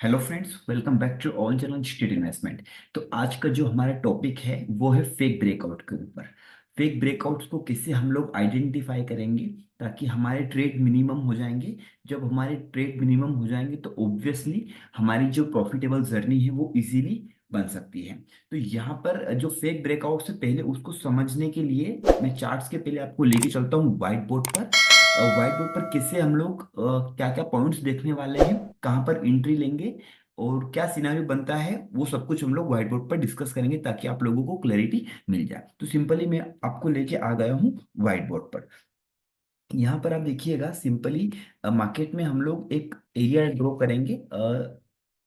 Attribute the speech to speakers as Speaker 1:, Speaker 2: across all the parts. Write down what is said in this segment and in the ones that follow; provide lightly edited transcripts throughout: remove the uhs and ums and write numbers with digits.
Speaker 1: Hello friends, welcome back to all channel state investment. तो आज का जो हमारा टॉपिक है वो है फेक ब्रेकआउट के ऊपर। फेक ब्रेकआउट्स को कैसे हम लोग आइडेंटिफाई करेंगे ताकि हमारे ट्रेड मिनिमम हो जाएंगे। जब हमारे ट्रेड मिनिमम हो जाएंगे तो ऑब्वियसली हमारी जो प्रॉफिटेबल जर्नी है वो इजीली बन सकती है। तो यहाँ पर जो फेक ब्रेकआउट से पहले उसको समझने के लिए मैं चार्ट्स के पहले आपको लेके चलता हूँ व्हाइट बोर्ड पर। व्हाइट बोर्ड पर कैसे हम लोग क्या क्या पॉइंट्स देखने वाले हैं, कहाँ पर एंट्री लेंगे और क्या सिनारियो बनता है, वो सब कुछ हम लोग व्हाइट बोर्ड पर डिस्कस करेंगे ताकि आप लोगों को क्लैरिटी मिल जाए। तो सिंपली मैं आपको लेके आ गया हूँ व्हाइट बोर्ड पर। यहाँ पर आप देखिएगा सिंपली मार्केट में हम लोग एक एरिया ड्रॉ करेंगे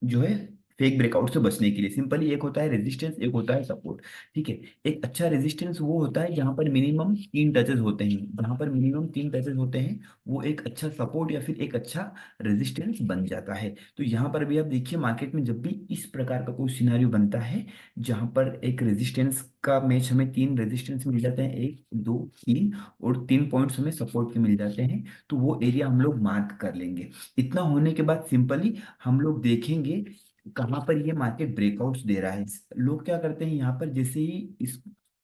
Speaker 1: जो है फेक ब्रेकआउट से बचने के लिए। सिंपली एक होता है रेजिस्टेंस, एक होता है सपोर्ट। ठीक है। एक अच्छा रेजिस्टेंस वो होता है जहां पर मिनिमम 3 टचेस होते हैं। जहां पर मिनिमम 3 टचेस होते हैं वो एक अच्छा सपोर्ट या फिर एक अच्छा रेजिस्टेंस बन जाता है। तो यहाँ पर भी आप देखिए मार्केट में जब भी इस प्रकार का कोई सिनारियो बनता है जहां पर एक रेजिस्टेंस का मैच, हमें 3 रेजिस्टेंस मिल जाते हैं, 1 2 3, और 3 पॉइंट्स हमें सपोर्ट के मिल जाते हैं। तो वो एरिया हम लोग मार्क कर लेंगे। इतना होने के बाद सिंपली हम लोग देखेंगे कहाँ पर ये मार्केट ब्रेकआउट्स दे रहा है। लोग क्या करते हैं यहाँ पर, जैसे ही इस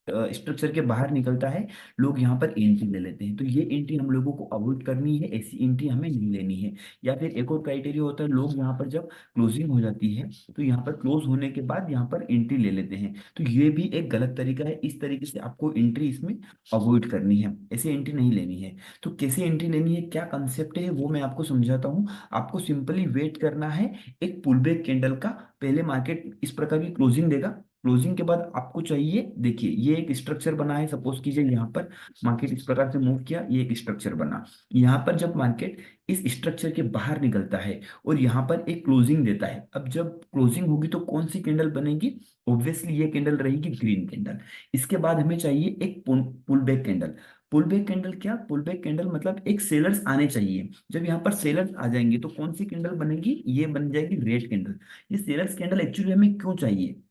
Speaker 1: स्ट्रक्चर के बाहर निकलता है लोग यहाँ पर एंट्री ले लेते हैं। तो ये एंट्री हम लोगों को अवॉइड करनी है, ऐसी एंट्री हमें नहीं लेनी है। या फिर एक और क्राइटेरिया होता है, लोग यहाँ पर जब क्लोजिंग हो जाती है तो यहाँ पर क्लोज होने के बाद यहाँ पर एंट्री ले लेते हैं। तो ये भी एक गलत तरीका है। इस तरीके से आपको एंट्री इसमें अवॉइड करनी है, ऐसे एंट्री नहीं लेनी है। तो कैसे एंट्री लेनी है, क्या कंसेप्ट है, वो मैं आपको समझाता हूँ। आपको सिंपली वेट करना है एक पुल बैक कैंडल का। पहले मार्केट इस प्रकार की क्लोजिंग देगा। क्लोजिंग के बाद आपको चाहिए, देखिए ये एक स्ट्रक्चर बना है। सपोज कीजिए यहाँ पर मार्केट इस प्रकार से मूव किया, ये एक स्ट्रक्चर बना। यहाँ पर जब मार्केट इस स्ट्रक्चर के बाहर निकलता है और यहाँ पर एक क्लोजिंग देता है, अब जब क्लोजिंग होगी तो कौन सी कैंडल बनेगी? ऑब्वियसली ये कैंडल रहेगी ग्रीन कैंडल। इसके बाद हमें चाहिए एक pull back candle. Pull back candle क्या? पुल बैक कैंडल मतलब एक सेलर्स आने चाहिए। जब यहाँ पर सेलर्स आ जाएंगे तो कौन सी कैंडल बनेगी? ये बन जाएगी रेड कैंडल। ये सेलर्स कैंडल एक्चुअली हमें क्यों चाहिए?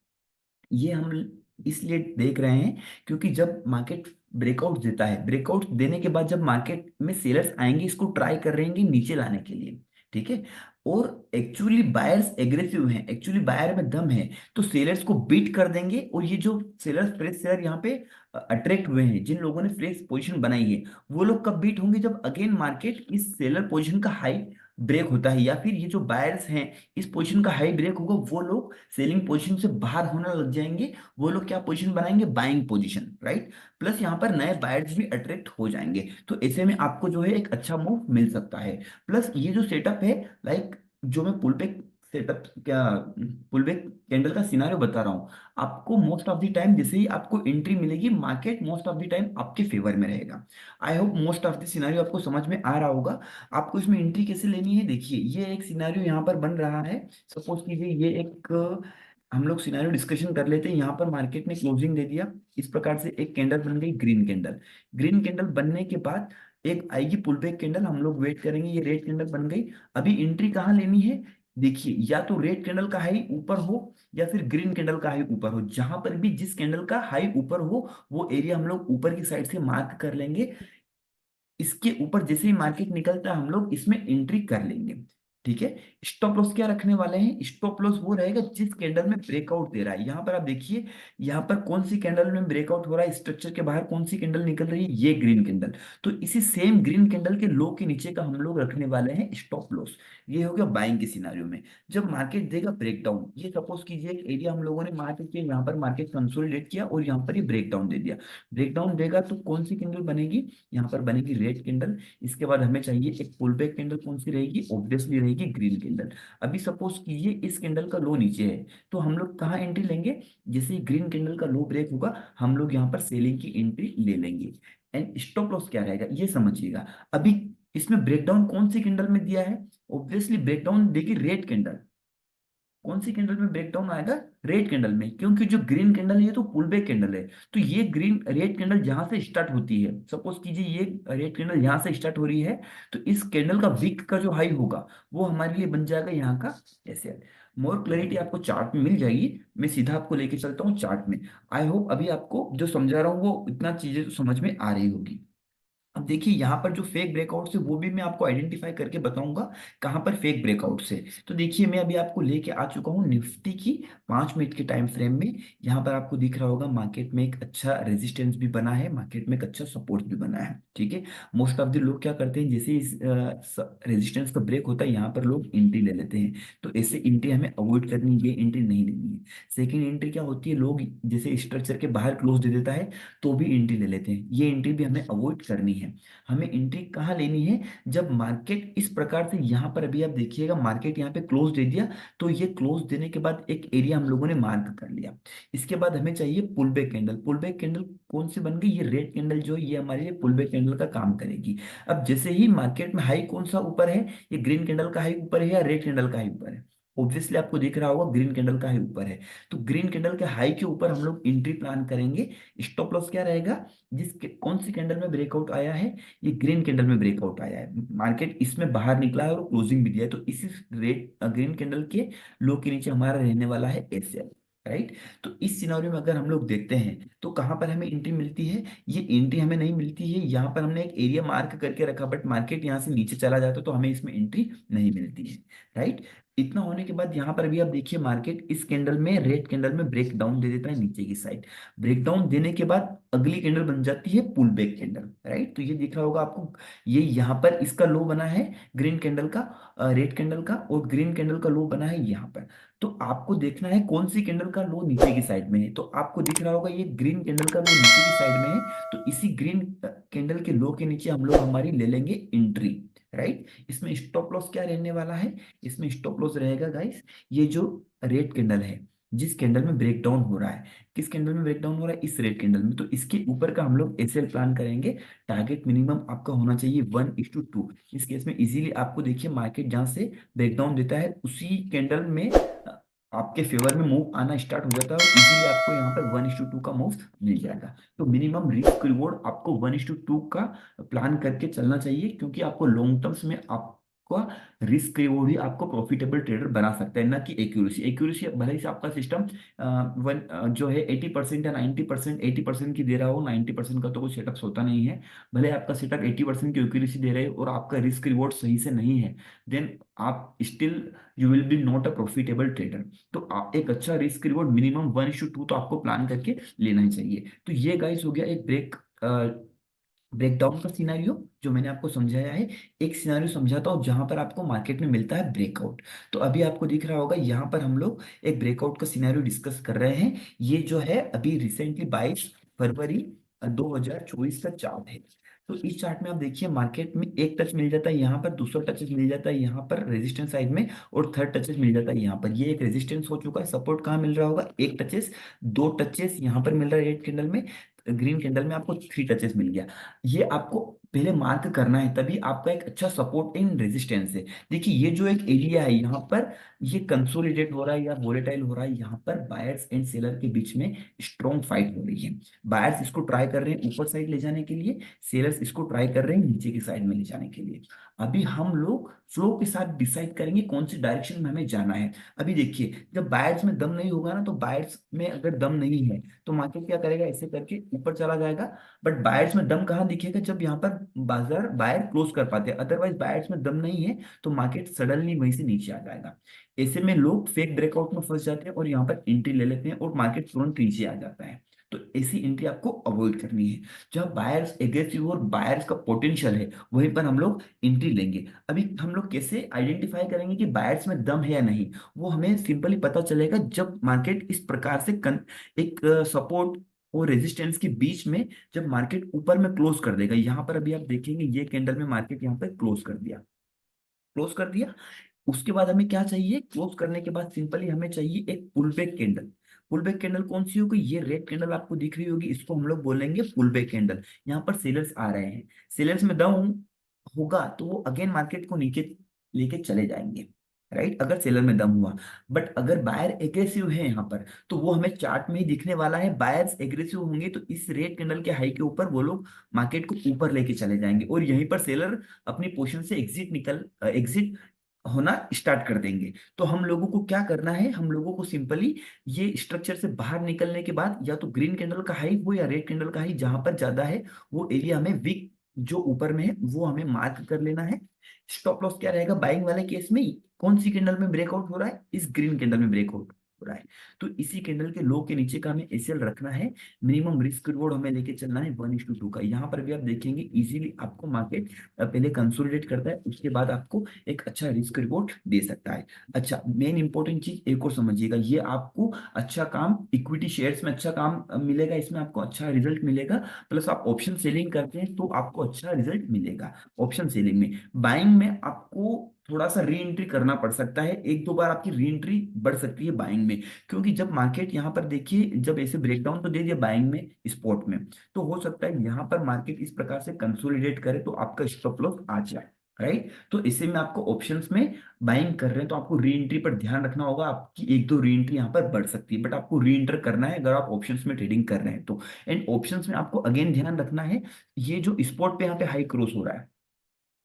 Speaker 1: ये हम इसलिए देख रहे हैं क्योंकि जब मार्केट ब्रेकआउट देता है, ब्रेकआउट देने के बाद जब मार्केट में सेलर्स आएंगे इसको ट्राई कर रहेंगे नीचे लाने के लिए। ठीक है। और एक्चुअली बायर्स एग्रेसिव हैं, एक्चुअली बायर में दम है, तो सेलर्स को बीट कर देंगे। और ये जो सेलर्स, फ्रेश सेलर यहाँ पे अट्रैक्ट हुए हैं, जिन लोगों ने फ्रेश पोजीशन बनाई है, वो लोग कब बीट होंगे? जब अगेन मार्केट इस सेलर पोजीशन का हाई ब्रेक होता है, या फिर ये जो बायर्स हैं इस पोजीशन का हाई ब्रेक होगा, वो लोग सेलिंग पोजीशन से बाहर होने लग जाएंगे। वो लोग क्या पोजीशन बनाएंगे? Buying position, right. प्लस यहाँ पर नए बायर्स भी अट्रैक्ट हो जाएंगे। तो ऐसे में आपको जो है एक अच्छा मूव मिल सकता है। प्लस ये जो सेटअप है, लाइक जो मैं पुल बैक सेटअप, क्या पुल बैक कैंडल का सिनारियो बता रहा हूँ, आपको मोस्ट ऑफ द टाइम जैसे ही आपको एंट्री मिलेगी market most of the time आपके फेवर में रहेगा। I hope most of the scenario आपको समझ में आ रहा होगा। आपको इसमें एंट्री कैसे लेनी है, देखिए ये एक सिनारियो यहाँ पर बन रहा है। सपोज कीजिए ये एक हम लोग सिनेरियो डिस्कशन कर लेते हैं। यहाँ पर मार्केट ने क्लोजिंग दे दिया, इस प्रकार से एक कैंडल बन गई ग्रीन कैंडल। ग्रीन कैंडल बनने के बाद एक आएगी पुल बैक कैंडल, हम लोग वेट करेंगे, ये रेड कैंडल बन गई। अभी एंट्री कहाँ लेनी है? देखिए या तो रेड कैंडल का हाई ऊपर हो या फिर ग्रीन कैंडल का हाई ऊपर हो। जहां पर भी जिस कैंडल का हाई ऊपर हो वो एरिया हम लोग ऊपर की साइड से मार्क कर लेंगे। इसके ऊपर जैसे ही मार्केट निकलता है हम लोग इसमें एंट्री कर लेंगे। ठीक है। स्टॉप लॉस क्या रखने वाले हैं? स्टॉप लॉस वो रहेगा जिस कैंडल में ब्रेकआउट दे रहा है। यहाँ पर आप देखिए, यहाँ पर कौन सी कैंडल में ब्रेकआउट हो रहा है, स्ट्रक्चर के बाहर कौन सी कैंडल निकल रही है? ये ग्रीन कैंडल। तो इसी सेम ग्रीन कैंडल के लो के नीचे का हम लोग रखने वाले हैं स्टॉप लॉस। ये हो गया बाइंग के सिनारियो में। जब मार्केट देगा ब्रेकडाउन, ये सपोज कीजिए एक एरिया हम लोगों ने मार्केट किया, यहाँ पर मार्केट कंसोलिडेट किया और यहाँ पर ये ब्रेकडाउन दे दिया। ब्रेकडाउन देगा तो कौन सी कैंडल बनेगी? यहाँ पर बनेगी रेड कैंडल। इसके बाद हमें चाहिए एक पुल बैक कैंडल, कौन सी रहेगी? ऑब्वियसली रहेगी ग्रीन कैंडल। अभी सपोज कीजिए इस कैंडल का लो नीचे है, तो हम लोग कहाँ एंट्री लेंगे? जैसे ही ग्रीन कैंडल का लो ब्रेक होगा हम लोग यहाँ पर सेलिंग की एंट्री ले लेंगे। एंड स्टॉप लॉस क्या रहेगा ये समझिएगा। अभी इसमें ब्रेकडाउन कौन सी कैंडल में दिया है? ऑब्वियसली ब्रेकडाउन देगी रेड कैंडल। कौन सी कैंडल में ब्रेकडाउन आएगा? रेड कैंडल में, क्योंकि जो ग्रीन कैंडल है ये तो पुल बैक कैंडल है। तो ये ग्रीन रेड कैंडल जहां से स्टार्ट होती है, सपोज कीजिए ये रेड कैंडल यहां से स्टार्ट हो रही है, तो इस कैंडल का वीक का जो हाई होगा वो हमारे लिए बन जाएगा यहाँ का ऐसे। मोर क्लैरिटी आपको चार्ट में मिल जाएगी, मैं सीधा आपको लेके चलता हूँ चार्ट में। आई होप अभी आपको जो समझा रहा हूँ वो इतना चीजें तो समझ में आ रही होगी। अब देखिए यहाँ पर जो फेक ब्रेकआउट्स है वो भी मैं आपको आइडेंटिफाई करके बताऊंगा कहाँ पर फेक ब्रेकआउट्स है। तो देखिए मैं अभी आपको लेके आ चुका हूँ निफ्टी की 5 मिनट के टाइम फ्रेम में। यहाँ पर आपको दिख रहा होगा मार्केट में एक अच्छा रेजिस्टेंस भी बना है, मार्केट में एक अच्छा सपोर्ट भी बना है, ठीक है। मोस्ट ऑफ द लोग क्या करते हैं, जैसे इस रेजिस्टेंस का ब्रेक होता है यहाँ पर लोग एंट्री ले लेते हैं। तो ऐसे एंट्री हमें अवॉइड करनी है, ये एंट्री नहीं लेनी है। सेकेंड एंट्री क्या होती है, लोग जैसे स्ट्रक्चर के बाहर क्लोज दे देता है तो भी एंट्री ले लेते हैं, ये एंट्री भी हमें अवॉइड करनी है। हमें एंट्री कहाँ लेनी है, जब मार्केट इस प्रकार से यहाँ पर, अभी आप देखिएगा मार्केट यहाँ पे क्लोज दे दिया, तो ये क्लोज देने के बाद एक एरिया हम लोगों ने मार्क कर लिया। इसके बाद हमें चाहिए pull back candle. Pull back candle कौन सी बन गई, ये रेड कैंडल जो है ये हमारे लिए पुल बैक कैंडल का काम करेगी। अब जैसे ही मार्केट में हाई कौन सा ऊपर है, ये ग्रीन कैंडल का हाई ऊपर है या रेड कैंडल का हाई ऊपर है, ऑब्वियसली आपको दिख रहा होगा ग्रीन कैंडल का हाई ऊपर है। तो ग्रीन कैंडल के हाई के ऊपर हम लोग एंट्री प्लान करेंगे। स्टॉप लॉस क्या रहेगा, कौन सी कैंडल में ब्रेकआउट आया है, ये ग्रीन कैंडल में ब्रेकआउट आया है, मार्केट इसमें बाहर निकला है और क्लोजिंग भी दिया है, तो इसी रेड ग्रीन कैंडल के लो के नीचे हमारा रहने वाला है एसएल, राइट। तो इस सिनारियो में अगर हम लोग देखते हैं तो कहाँ पर हमें एंट्री मिलती है, ये एंट्री हमें नहीं मिलती है, यहाँ पर हमने एक एरिया मार्क करके रखा, बट मार्केट यहाँ से नीचे चला जाता है तो हमें इसमें एंट्री नहीं मिलती है, राइट। इतना होने के बाद यहाँ पर भी आप देखिए मार्केट इस कैंडल में, रेड कैंडल में ब्रेक डाउन दे देता है नीचे की साइड। ब्रेक डाउन देने के बाद अगली कैंडल बन जाती है पुल बैक कैंडल, राइट। तो ये दिख रहा होगा आपको, ये यहाँ पर इसका लो बना है ग्रीन कैंडल का, रेड कैंडल का, और ग्रीन कैंडल का लो बना है यहाँ पर। तो आपको देखना है कौन सी कैंडल का लो नीचे की साइड में है, तो आपको दिख रहा होगा ये ग्रीन कैंडल का लो नीचे की साइड में है। तो इसी ग्रीन कैंडल के लो के नीचे हम लोग हमारी ले लेंगे एंट्री, राइट। इसमें स्टॉप लॉस क्या रहने वाला है, इसमें स्टॉप लॉस रहेगा गाइस, ये जो रेड कैंडल है, जिस कैंडल में ब्रेकडाउन हो रहा है, किस कैंडल में ब्रेकडाउन हो रहा है, इस रेड कैंडल में, तो इसके ऊपर का हम लोग एसएल प्लान करेंगे। टारगेट मिनिमम आपका होना चाहिए 1:2। इस केस में इजीली आपको देखिए मार्केट जहां से ब्रेकडाउन देता है उसी कैंडल में आपके फेवर में मूव आना स्टार्ट हो जाता है, और इजीली आपको यहाँ पर 1:2 का मूव मिल जाएगा। तो मिनिमम रिस्क रिवॉर्ड आपको 1:2 का प्लान करके चलना चाहिए, क्योंकि आपको लॉन्ग टर्म्स में आपका रिस्क रिवॉर्ड ही आपको प्रॉफिटेबल ट्रेडर बना सकता है, ना कि एक्यूरेसी। एक्यूरेसी भले ही से आपका सिस्टम जो है 80% या 90%, 80% की दे रहा हो, 90% का तो कोई सेटअप होता नहीं है। भले आपका सेटअप 80% की एक्यूरेसी दे रहे हो और आपका रिस्क रिवॉर्ड सही से नहीं है, देन आप still you will be not a profitable trader. तो आप एक अच्छा रिस्क रिवॉर्ड मिनिमम 1:2 तो आपको प्लान करके लेना ही चाहिए। तो ये गाइस हो गया एक ब्रेकडाउन का सिनेरियो जो मैंने आपको समझाया है। एक सिनेरियो समझाता हूँ जहां पर आपको मार्केट में मिलता है ब्रेकआउट। तो अभी आपको दिख रहा होगा यहाँ पर हम लोग एक ब्रेकआउट का सिनेरियो डिस्कस कर रहे हैं। ये जो है अभी रिसेंटली 22 फरवरी 2024 का चार्ट है। तो इस चार्ट में आप देखिए मार्केट में एक टच मिल जाता है यहाँ पर, दूसरा टचेस मिल जाता है यहाँ पर रेजिस्टेंस साइड में, और थर्ड टचेस मिल जाता है यहाँ पर। ये एक रेजिस्टेंस हो चुका है, सपोर्ट कहाँ मिल रहा होगा, एक टचेस, दो टचेस यहाँ पर मिल रहा है रेड कैंडल में, ग्रीन कैंडल में आपको 3 टचेस मिल गया। ये आपको पहले मार्क करना है, तभी आपका एक अच्छा सपोर्ट इन रेजिस्टेंस है। देखिए ये जो एक एरिया है यहाँ पर, ये कंसोलिडेट हो रहा है या वोलेटाइल हो रहा है, यहाँ पर बायर्स एंड सेलर के बीच में स्ट्रॉन्ग फाइट हो रही है। बायर्स इसको ट्राई कर रहे हैं ऊपर साइड ले जाने के लिए, सेलर्स इसको ट्राई कर रहे हैं नीचे की साइड में ले जाने के लिए। अभी हम लोग फ्लो के साथ डिसाइड करेंगे कौन सी डायरेक्शन में हमें जाना है। अभी देखिए जब बायर्स में दम नहीं होगा ना, तो बायर्स में अगर दम नहीं है तो मार्केट क्या करेगा, ऐसे करके ऊपर चला जाएगा। बट बायर्स में दम कहाँ दिखेगा, जब यहाँ पर बाजार बायर क्लोज कर पाते हैं। अदरवाइज बायर्स में दम नहीं है तो मार्केट सडनली वहीं से नीचे आ जाएगा। ऐसे में लोग फेक ब्रेकआउट में फंस जाते हैं और यहाँ पर एंट्री ले लेते हैं और मार्केट तुरंत नीचे आ जाता है। तो ऐसी एंट्री आपको अवॉइड करनी है। जब बायर्स एग्रेसिव और बायर्स का पोटेंशियल है वहीं पर हम लोग एंट्री लेंगे। अभी हम लोग कैसे आइडेंटिफाई करेंगे कि बायर्स में दम है या नहीं, वो हमें सिंपली पता चलेगा जब मार्केट इस प्रकार से एक सपोर्ट और रेजिस्टेंस के बीच में, जब मार्केट ऊपर में क्लोज कर देगा। यहाँ पर अभी आप देखेंगे ये कैंडल में मार्केट यहाँ पर क्लोज कर दिया, क्लोज कर दिया। उसके बाद हमें क्या चाहिए, क्लोज करने के बाद सिंपली हमें चाहिए एक pull back candle. Pull back candle कौन सी होगी, ये रेड कैंडल आपको दिख रही होगी, इसको हम लोग बोलेंगे पुल बैक कैंडल। यहाँ पर सेलर्स आ रहे हैं, सेलर्स में डाउन होगा तो वो अगेन मार्केट को नीचे लेके चले जाएंगे, राइट, अगर सेलर में दम हुआ। बट अगर बायर एग्रेसिव है यहाँ पर, तो वो हमें चार्ट में ही दिखने वाला है। बायर्स एग्रेसिव होंगे तो इस रेड कैंडल के हाई के ऊपर वो लोग मार्केट को ऊपर लेके चले जाएंगे, और यहीं पर सेलर अपनी पोजीशन से एग्जिट होना स्टार्ट कर देंगे। तो हम लोगों को क्या करना है, हम लोगों को सिंपली ये स्ट्रक्चर से बाहर निकलने के बाद या तो ग्रीन कैंडल का हाई हो या रेड कैंडल का हाई, जहां पर ज्यादा है वो एरिया हमें वीक जो ऊपर में है वो हमें मार्क कर लेना है। स्टॉप लॉस क्या रहेगा बाइंग वाले केस में? कौन सी कैंडल में ब्रेकआउट हो रहा है? इस ग्रीन कैंडल में ब्रेकआउट हो रहा है, तो इसी कैंडल के लो के नीचे का हमें एसएल रखना है। मिनिमम रिस्क रिवॉर्ड हमें लेके चलना है 1:2 का। यहाँ पर भी आप देखेंगे इजीली आपको मार्केट पहले कंसोलिडेट करता है, उसके बाद आपको एक अच्छा रिस्क रिवॉर्ड दे सकता है। अच्छा, मेन इंपॉर्टेंट चीज एक और समझिएगा, ये आपको अच्छा काम इक्विटी शेयर्स में अच्छा काम मिलेगा, इसमें आपको अच्छा रिजल्ट मिलेगा। प्लस आप ऑप्शन सेलिंग करते हैं तो आपको अच्छा रिजल्ट मिलेगा। ऑप्शन सेलिंग में, बाइंग में आपको थोड़ा सा री एंट्री करना पड़ सकता है, एक दो बार आपकी री एंट्री बढ़ सकती है बाइंग में, क्योंकि जब मार्केट यहाँ पर देखिए जब ऐसे ब्रेकडाउन तो दे दिया बाइंग में स्पॉट में, तो हो सकता है यहाँ पर मार्केट इस प्रकार से कंसोलिडेट करे तो आपका स्टॉप लॉस आ जाए। राइट, तो इसे में आपको ऑप्शंस में बाइंग कर रहे हैं तो आपको री एंट्री पर ध्यान रखना होगा, आपकी एक दो री एंट्री यहाँ पर बढ़ सकती है, बट आपको री एंटर करना है अगर आप ऑप्शंस में ट्रेडिंग कर रहे हैं तो। एंड ऑप्शंस में आपको अगेन ध्यान रखना है, ये जो स्पॉट पे यहाँ पे हाई क्रॉस हो रहा है,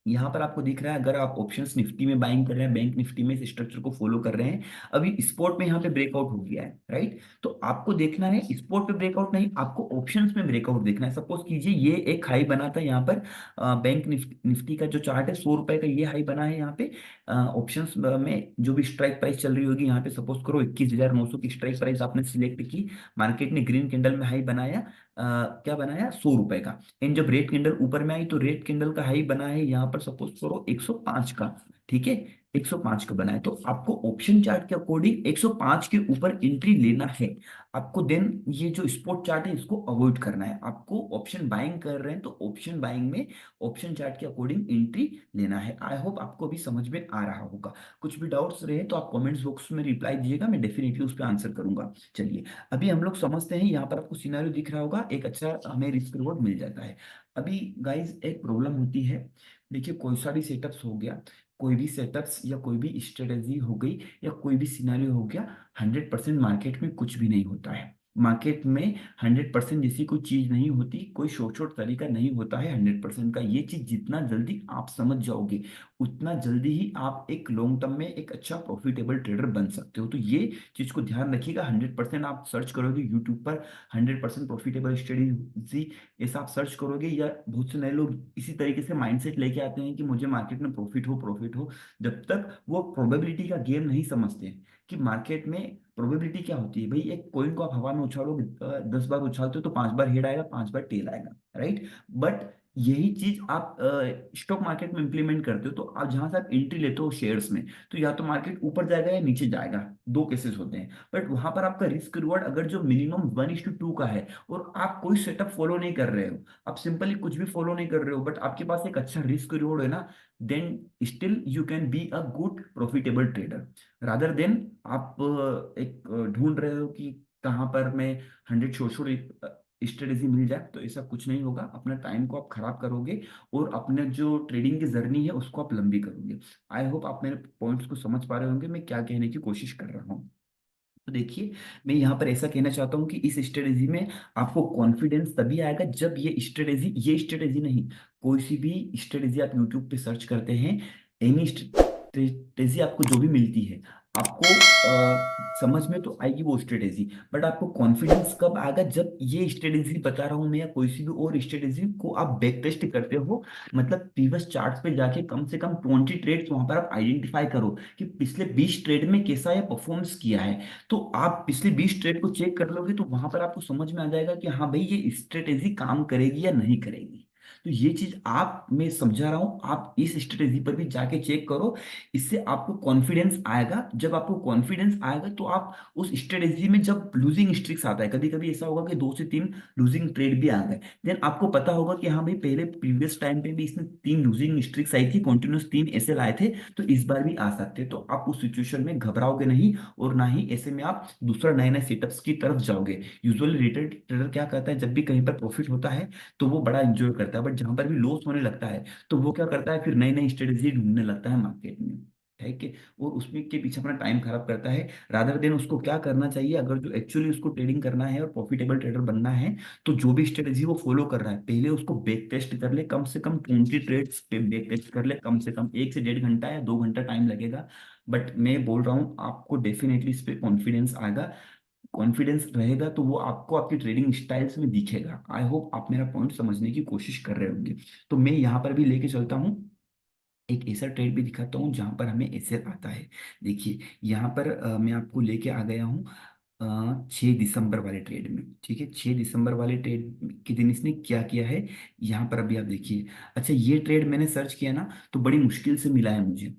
Speaker 1: यहाँ पर आपको दिख रहा है अगर आप ऑप्शंस निफ्टी में बाइंग कर रहे हैं, बैंक निफ्टी में इस स्ट्रक्चर को फॉलो कर रहे हैं, अभी स्पॉट में यहाँ पे ब्रेकआउट हो गया है। राइट, तो आपको देखना है स्पॉट पे ब्रेकआउट नहीं, आपको ऑप्शंस में ब्रेकआउट देखना है। सपोज कीजिए ये एक हाई बना था यहाँ पर, बैंक निफ्टी का जो चार्ट है 100 रुपए का ये हाई बना है यहाँ पे। ऑप्शंस में जो भी स्ट्राइक प्राइस चल रही होगी यहाँ पे, सपोज करो 21,900 की स्ट्राइक प्राइस आपने सिलेक्ट की, मार्केट ने ग्रीन कैंडल में हाई बनाया, क्या बनाया 100 रुपए का। एंड जब रेड कैंडल ऊपर में आई तो रेड कैंडल का हाई बना है यहाँ पर सपोज करो 105 का। ठीक है, 105 का बना है, तो आपको ऑप्शन चार्ट के अकॉर्डिंग 105 के ऊपर एंट्री लेना है आपको। देन ये जो स्पॉट चार्ट है इसको अवॉइड करना है आपको। ऑप्शन बाइंग कर रहे हैं तो ऑप्शन बाइंग में ऑप्शन चार्ट के अकॉर्डिंग एंट्री लेना है। आई होप आपको भी समझ में आ रहा होगा। कुछ भी डाउट्स रहे तो आप कमेंट्स बॉक्स में रिप्लाई दीजिएगा, मैं डेफिनेटली उस पर आंसर करूंगा। चलिए, अभी हम लोग समझते हैं, यहाँ पर आपको सिनेरियो दिख रहा होगा, एक अच्छा हमें रिस्क रिवॉर्ड मिल जाता है। अभी गाइस एक प्रॉब्लम होती है, देखिए कोई सा भी सेटअप्स हो गया, कोई भी सेटअप्स या कोई भी स्ट्रेटेजी हो गई या कोई भी सिनेरियो हो गया, 100% मार्केट में कुछ भी नहीं होता है। मार्केट में 100% जैसी कोई चीज नहीं होती, कोई शॉर्ट शॉर्ट तरीका नहीं होता है 100% का। ये चीज जितना जल्दी आप समझ जाओगे उतना जल्दी ही आप एक लॉन्ग टर्म में एक अच्छा प्रॉफिटेबल ट्रेडर बन सकते हो। तो ये चीज को ध्यान रखिएगा। 100% आप सर्च करोगे यूट्यूब पर 100% प्रॉफिटेबल स्ट्रेटेजी, ऐसा आप सर्च करोगे, या बहुत से नए लोग इसी तरीके से माइंडसेट लेके आते हैं कि मुझे मार्केट में प्रॉफिट हो प्रॉफिट हो, जब तक वो प्रोबेबिलिटी का गेम नहीं समझते हैं कि मार्केट में प्रोबेबिलिटी क्या होती है। भाई एक कॉइन को आप हवा में उछालोगे, 10 बार उछालते हो तो 5 बार हेड आएगा, 5 बार टेल आएगा। राइट, बट यही चीज आप स्टॉक मार्केट में इंप्लीमेंट करते हो, तो आप जहां से आप एंट्री लेते हो शेयर्स में, तो या तो मार्केट ऊपर जाएगा या नीचे जाएगा, दो केसेस होते हैं। बट वहां पर आपका रिस्क रिवॉर्ड अगर जो मिनिमम 1:2 का है और आप कोई सेटअप फॉलो नहीं कर रहे हो, आप सिंपली कुछ भी फॉलो नहीं कर रहे हो, बट आपके पास एक अच्छा रिस्क रिवॉर्ड है ना, then still you can be a good profitable trader, rather than आप एक ढूंढ रहे हो कि कहाँ पर मैं 100 छोड़ स्ट्रेटेजी मिल जाए। तो ऐसा कुछ नहीं होगा, अपना टाइम को आप खराब करोगे और अपने जो ट्रेडिंग की जर्नी है उसको आप लंबी करोगे। आई होप आप मेरे पॉइंट्स को समझ पा रहे होंगे मैं क्या कहने की कोशिश कर रहा हूँ। तो देखिए, मैं यहाँ पर ऐसा कहना चाहता हूँ कि इस स्ट्रेटेजी में आपको कॉन्फिडेंस तभी आएगा जब ये स्ट्रेटेजी नहीं, कोई सी भी स्ट्रेटेजी आप यूट्यूब पे सर्च करते हैं, एनी स्ट्रेटेजी आपको जो भी मिलती है, आपको समझ में तो आएगी वो स्ट्रेटेजी, बट आपको कॉन्फिडेंस कब आएगा? जब ये स्ट्रेटेजी बता रहा हूँ मैं या कोई सी भी और स्ट्रेटेजी को आप बैक टेस्ट करते हो, मतलब प्रीवियस चार्ट्स पे जाके कम से कम 20 ट्रेड्स वहां पर आप आइडेंटिफाई करो कि पिछले 20 ट्रेड में कैसा ये परफॉर्मेंस किया है। तो आप पिछले 20 ट्रेड को चेक कर लोगे तो वहां पर आपको समझ में आ जाएगा कि हाँ भाई ये स्ट्रेटेजी काम करेगी या नहीं करेगी। तो ये चीज आप मैं समझा रहा हूं, आप इस स्ट्रेटेजी पर भी जाके चेक करो, इससे आपको कॉन्फिडेंस आएगा। जब आपको कॉन्फिडेंस आएगा तो आप उस स्ट्रेटेजी में, जब लूजिंग स्ट्रिक्स आता है, कभी कभी ऐसा होगा कि 2 से 3 लूजिंग ट्रेड भी आ गए, देन आपको पता होगा कि हाँ भाई पहले प्रीवियस टाइम पे भी इसमें 3 लूजिंग स्ट्रिक्स आई थी, कंटिन्यूस 3 ऐसे लाए थे, तो इस बार भी आ सकते हैं। तो आप उस सिचुएशन में घबराओगे नहीं और ना ही ऐसे में आप दूसरा नए नए सेटअप्स की तरफ जाओगे। यूजुअली रिटेल ट्रेडर क्या करता है, जब भी कहीं पर प्रॉफिट होता है तो वो बड़ा एंजॉय करता है, बट जहां पर भी लॉस होने लगता है तो वो क्या करता है, फिर नई नई स्ट्रेटेजी ढूंढने लगता है मार्केट में। ठीक है, और उसमें के पीछे अपना टाइम खराब करता है। रादर देन उसको क्या करना चाहिए, अगर जो एक्चुअली उसको ट्रेडिंग करना है और प्रॉफिटेबल ट्रेडर बनना है, तो जो भी स्ट्रेटेजी वो फॉलो कर रहा है पहले उसको बैक टेस्ट कर ले, कम से कम 20 ट्रेड्स पे बैक टेस्ट कर ले, कम से कम 1 से 1.5 घंटा या 2 घंटा टाइम लगेगा। बट मैं बोल रहा हूँ आपको डेफिनेटली इस पे कॉन्फिडेंस आएगा। कॉन्फिडेंस रहेगा तो वो आपको आपकी ट्रेडिंग स्टाइल्स में दिखेगा। आई होप आप मेरा पॉइंट समझने की कोशिश कर रहे होंगे। तो मैं यहाँ पर भी लेके चलता हूँ, एक ऐसा ट्रेड भी दिखाता हूँ जहां पर हमें एसएल आता है। देखिए यहाँ पर मैं आपको लेके आ गया हूँ 6 दिसंबर वाले ट्रेड में। ठीक है, 6 दिसंबर वाले ट्रेड के दिन इसने क्या किया है, यहाँ पर अभी आप देखिए। अच्छा, ये ट्रेड मैंने सर्च किया ना तो बड़ी मुश्किल से मिला है मुझे।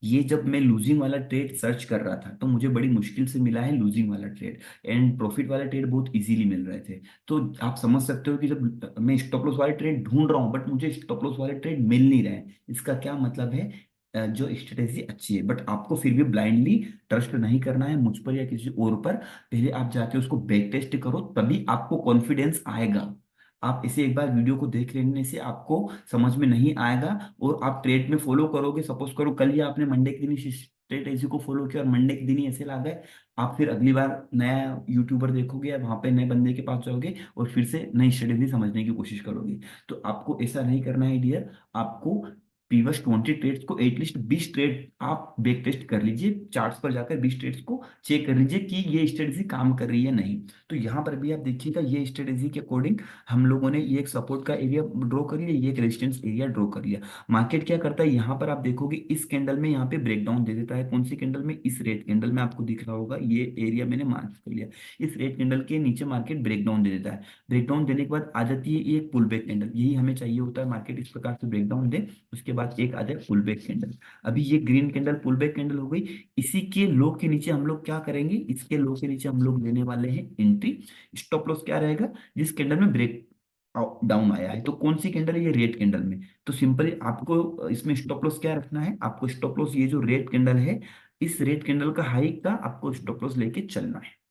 Speaker 1: ये जब मैं लूजिंग वाला ट्रेड सर्च कर रहा था तो मुझे बड़ी मुश्किल से मिला है लूजिंग वाला ट्रेड, एंड प्रॉफिट वाला ट्रेड बहुत इजीली मिल रहे थे। तो आप समझ सकते हो कि जब मैं स्टॉप लॉस वाले ट्रेड ढूंढ रहा हूँ बट मुझे स्टॉप लॉस वाले ट्रेड मिल नहीं रहे हैं, इसका क्या मतलब है, जो स्ट्रेटेजी अच्छी है बट आपको फिर भी ब्लाइंडली ट्रस्ट नहीं करना है मुझ पर या किसी और पर। पहले आप जाके उसको बैक टेस्ट करो, तभी आपको कॉन्फिडेंस आएगा। आप इसे एक बार वीडियो को देख लेने से आपको समझ में नहीं आएगा और आप ट्रेड में फॉलो करोगे। सपोज करो कल ही आपने मंडे के दिन इस स्ट्रेटेजी को फॉलो किया और मंडे के दिन ही ऐसे ला गए, आप फिर अगली बार नया यूट्यूबर देखोगे या वहां पे नए बंदे के पास जाओगे और फिर से नई स्ट्रेटेजी समझने की कोशिश करोगे। तो आपको ऐसा नहीं करना है डियर। आपको प्रीवियस 20 ट्रेड्स को एटलीस्ट 20 ट्रेड आप बैक टेस्ट कर लीजिए, चार्ट्स पर जाकर 20 ट्रेड्स को चेक कर लीजिए कि ये स्ट्रेटेजी काम कर रही है नहीं। तो यहाँ पर भी आप देखिएगा ये स्ट्रेटेजी के अकॉर्डिंग हम लोगों ने ये एक सपोर्ट का एरिया ड्रॉ कर लिया, ये एक रेजिस्टेंस एरिया ड्रॉ कर लिया। मार्केट क्या करता है यहाँ पर आप देखोगे इस कैंडल में यहाँ पे ब्रेकडाउन दे देता है। कौन सी कैंडल में, इस रेड कैंडल में आपको दिख रहा होगा, ये एरिया मैंने मार्क कर लिया। इस रेड कैंडल के नीचे मार्केट ब्रेकडाउन दे देता है। ब्रेकडाउन देने के बाद आ जाती है एक पुल बैक कैंडल, यही हमें चाहिए होता है, मार्केट इस प्रकार से ब्रेकडाउन दे, उसके बाद एक आ जाए पुल बैक कैंडल। अभी ये green candle pull back candle हो गई। इसी के लो के नीचे हम लोग क्या करेंगे, इसके लो के नीचे हम लोग लेने वाले हैं एंट्री। स्टॉप लॉस क्या रहेगा, जिस कैंडल में ब्रेक डाउन आया है। तो कौन सी कैंडल है, ये रेड कैंडल में। तो सिंपली आपको इसमें स्टॉप लॉस क्या रखना है, आपको स्टॉप लॉस ये जो रेड कैंडल है, इस रेड कैंडल का हाई का आपको स्टॉप लॉस लेके चलना है।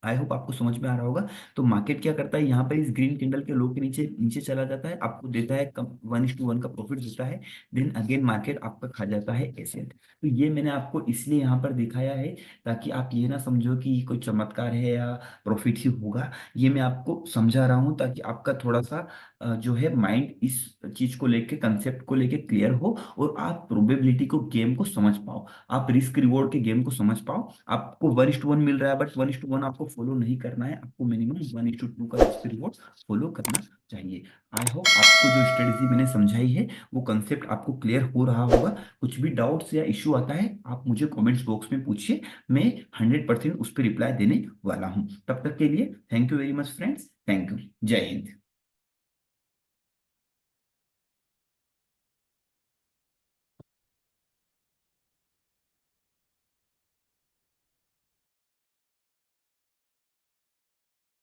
Speaker 1: आई होप आपको समझ में आ रहा होगा। तो मार्केट क्या करता है यहाँ पर इस ग्रीन कैंडल के लो के नीचे नीचे चला जाता है, आपको देता है कम 1:1 का प्रॉफिट देता है। देन अगेन मार्केट आपका खा जाता है एसेट। तो ये मैंने आपको इसलिए यहाँ पर दिखाया है ताकि आप ये ना समझो कि कोई चमत्कार है या प्रॉफिट ही होगा। ये मैं आपको समझा रहा हूँ ताकि आपका थोड़ा सा जो है माइंड इस चीज को लेके, कंसेप्ट को लेके क्लियर हो और आप प्रोबेबिलिटी को, गेम को समझ पाओ, आप रिस्क रिवॉर्ड के गेम को समझ पाओ। आपको 1:1 मिल रहा है बट 1:1 आपको फॉलो नहीं करना है, आपको मिनिमम 1:2 का रिस्क रिवॉर्ड फॉलो करना चाहिए। आई होप आपको जो स्ट्रेटजी मैंने समझाई है वो कंसेप्ट आपको क्लियर हो रहा होगा। कुछ भी डाउट्स या इश्यू आता है आप मुझे कमेंट्स बॉक्स में पूछिए, मैं 100% उस पर रिप्लाई देने वाला हूँ। तब तक के लिए thank you very much friends, thank you, जय हिंद।